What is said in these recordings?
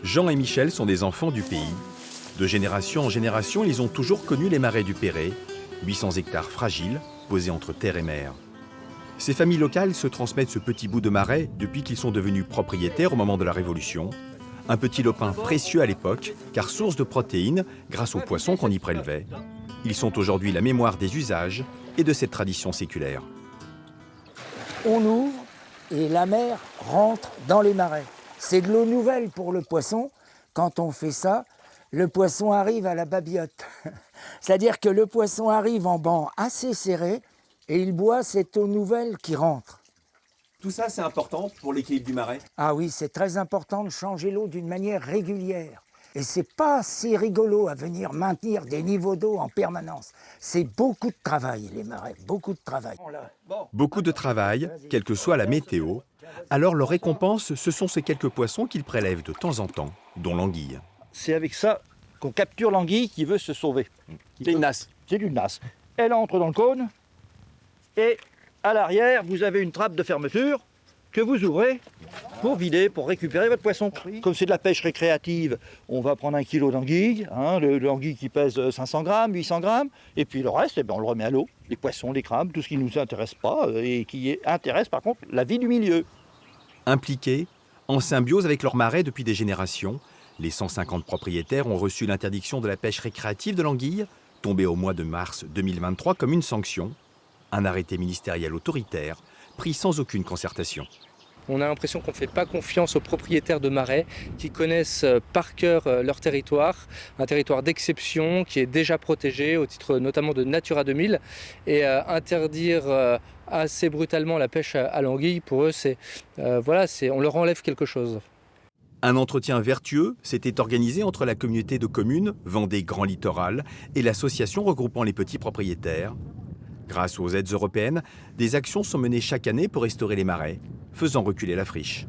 Jean et Michel sont des enfants du pays. De génération en génération, ils ont toujours connu les marais du Perret, 800 hectares fragiles, posés entre terre et mer. Ces familles locales se transmettent ce petit bout de marais depuis qu'ils sont devenus propriétaires au moment de la Révolution. Un petit lopin précieux à l'époque, car source de protéines grâce aux poissons qu'on y prélevait. Ils sont aujourd'hui la mémoire des usages et de cette tradition séculaire. On ouvre et la mer rentre dans les marais. C'est de l'eau nouvelle pour le poisson. Quand on fait ça, le poisson arrive à la babiote. C'est-à-dire que le poisson arrive en banc assez serré et il boit cette eau nouvelle qui rentre. Tout ça, c'est important pour l'équilibre du marais? Ah oui, c'est très important de changer l'eau d'une manière régulière. Et c'est pas si rigolo à venir maintenir des niveaux d'eau en permanence. C'est beaucoup de travail, les marais, beaucoup de travail. Beaucoup de travail, quelle que soit la météo. Alors leur récompense, ce sont ces quelques poissons qu'ils prélèvent de temps en temps, dont l'anguille. C'est avec ça qu'on capture l'anguille qui veut se sauver. C'est une nasse. C'est une nasse. Elle entre dans le cône et à l'arrière, vous avez une trappe de fermeture que vous ouvrez pour vider, pour récupérer votre poisson. Comme c'est de la pêche récréative, on va prendre 1 kg d'anguille, l'anguille qui pèse 500 grammes, 800 grammes, et puis le reste, on le remet à l'eau. Les poissons, les crabes, tout ce qui ne nous intéresse pas et qui intéresse par contre la vie du milieu. Impliqués, en symbiose avec leur marais depuis des générations, les 150 propriétaires ont reçu l'interdiction de la pêche récréative de l'anguille, tombée au mois de mars 2023 comme une sanction. Un arrêté ministériel autoritaire, pris sans aucune concertation. On a l'impression qu'on ne fait pas confiance aux propriétaires de marais qui connaissent par cœur leur territoire, un territoire d'exception qui est déjà protégé au titre notamment de Natura 2000. Et interdire assez brutalement la pêche à l'anguille, pour eux, on leur enlève quelque chose. Un entretien vertueux s'était organisé entre la communauté de communes Vendée Grand Littoral et l'association regroupant les petits propriétaires. Grâce aux aides européennes, des actions sont menées chaque année pour restaurer les marais, faisant reculer la friche.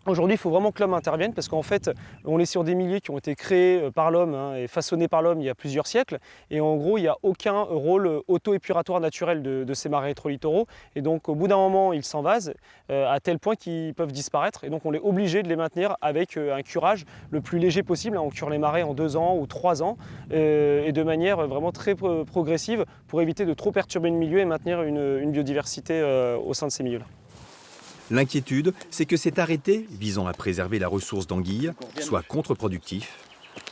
Aujourd'hui, il faut vraiment que l'homme intervienne parce qu'en fait, on est sur des milieux qui ont été créés par l'homme et façonnés par l'homme il y a plusieurs siècles. Et en gros, il n'y a aucun rôle auto-épuratoire naturel de ces marais rétro-littoraux. Et donc, au bout d'un moment, ils s'envasent à tel point qu'ils peuvent disparaître. Et donc, on est obligé de les maintenir avec un curage le plus léger possible. On cure les marais en 2 ans ou 3 ans et de manière vraiment très progressive pour éviter de trop perturber le milieu et maintenir une biodiversité au sein de ces milieux-là. L'inquiétude, c'est que cet arrêté, visant à préserver la ressource d'anguille, soit contre-productif.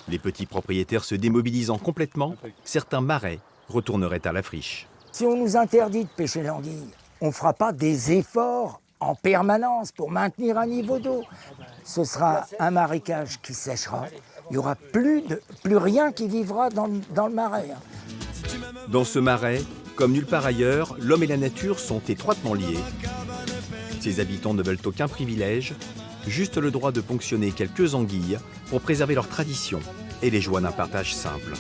Les petits propriétaires se démobilisant complètement, certains marais retourneraient à la friche. Si on nous interdit de pêcher l'anguille, on ne fera pas des efforts en permanence pour maintenir un niveau d'eau. Ce sera un marécage qui séchera. Il n'y aura plus rien qui vivra dans le marais. Dans ce marais, comme nulle part ailleurs, l'homme et la nature sont étroitement liés. Ses habitants ne veulent aucun privilège, juste le droit de ponctionner quelques anguilles pour préserver leur tradition et les joies d'un partage simple.